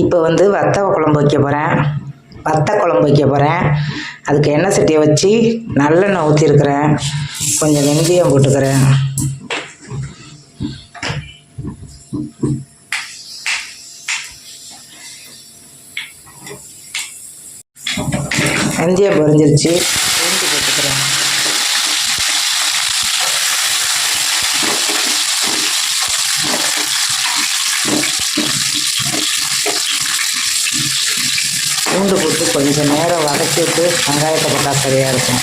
இப்போ வந்து குழம்பு வைக்க போகிறேன். குழம்பு வைக்க போகிறேன். அதுக்கு எண்ணெய் சட்டியை வச்சு நல்லெண்ணெய் ஊற்றிருக்கிறேன். கொஞ்சம் வெந்தயம் போட்டுக்கிறேன். வெந்தயம் பொரிஞ்சிருச்சு. பூண்டு போட்டுக்கிறேன். பூண்டு போட்டு கொஞ்சம் நேரம் வதக்கி விட்டு வெங்காயத்தை போட்டால் சரியாக இருக்கும்.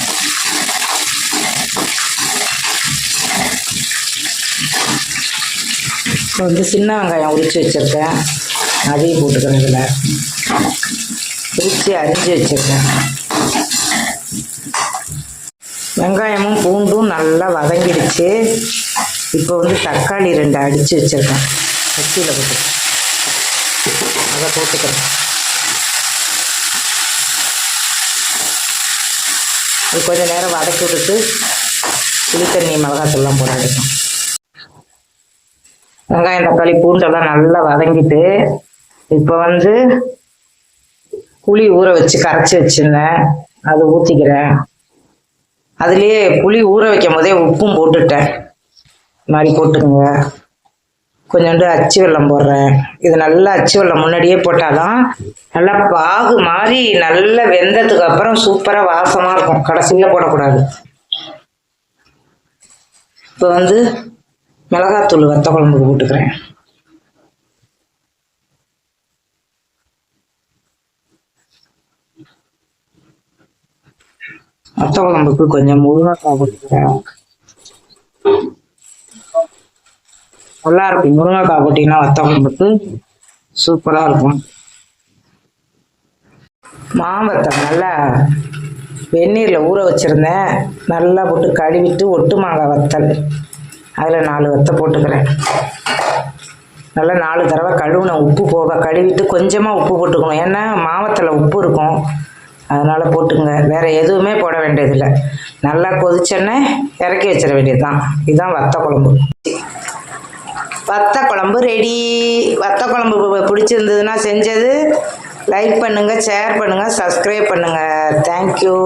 இப்போ வந்து சின்ன வெங்காயம் உரித்து வச்சுருக்கேன். அதையும் போட்டுக்கிறேன். இதில் உரித்து அரிஞ்சு வச்சுருக்கேன். வெங்காயமும் பூண்டும் நல்லா வதங்கிடுச்சு. இப்போ வந்து தக்காளி 2 அடித்து வச்சுருக்கேன். மிக்சியில் போட்டு அதை போட்டுக்கிறேன். அது கொஞ்சம் நேரம் வதக்கி விட்டுட்டு புளித்தண்ணி மிளகாத்தூள்லாம் போட எடுக்கும். வெங்காயம் தக்காளி பூண்டெல்லாம் நல்லா வதங்கிட்டு இப்போ வந்து புளி ஊற வச்சு கரைச்சி வச்சுருந்தேன். அதை ஊற்றிக்கிறேன். அதுலேயே புளி ஊற வைக்கும் போதே உப்பும் போட்டுட்டேன். இது மாதிரி போட்டுக்கோங்க. கொஞ்சோண்டு அச்சு வெல்லம் போடுறேன். இது நல்லா அச்சு வெல்லம் முன்னாடியே போட்டால் தான் நல்லா பாகு மாதிரி நல்லா வெந்ததுக்கு அப்புறம் சூப்பராக வாசமாக இருக்கும். கடைசியில் போடக்கூடாது. இப்போ வந்து மிளகாத்தூள் குழம்புக்கு போட்டுக்கிறேன். குழம்புக்கு கொஞ்சம் முருங்கைக்காய் போட்டுக்கிறேன். நல்லா இருக்கும். முருங்கைக்காய் போட்டிங்கன்னா குழம்புக்கு சூப்பராக இருக்கும். மாவத்தை நல்லா வெந்நீரில் ஊற வச்சுருந்தேன். நல்லா போட்டு கழுவிட்டு ஒட்டு மாங்காய் வத்தல் அதில் 4 வத்தை போட்டுக்கிறேன். நல்லா 4 தடவை கழுவுன உப்பு போக கழுவிட்டு கொஞ்சமாக உப்பு போட்டுக்கணும். ஏன்னா மாவத்தில் உப்பு இருக்கும். அதனால் போட்டுங்க. வேறு எதுவுமே போட வேண்டியதில்லை. நல்லா கொதிச்சோன்னே இறக்கி வச்சிட வேண்டியது தான். இதுதான் குழம்பு. குழம்பு ரெடி. குழம்பு பிடிச்சிருந்ததுன்னா செஞ்சது லைக் பண்ணுங்கள், ஷேர் பண்ணுங்கள், சப்ஸ்கிரைப் பண்ணுங்கள். தேங்க்யூ.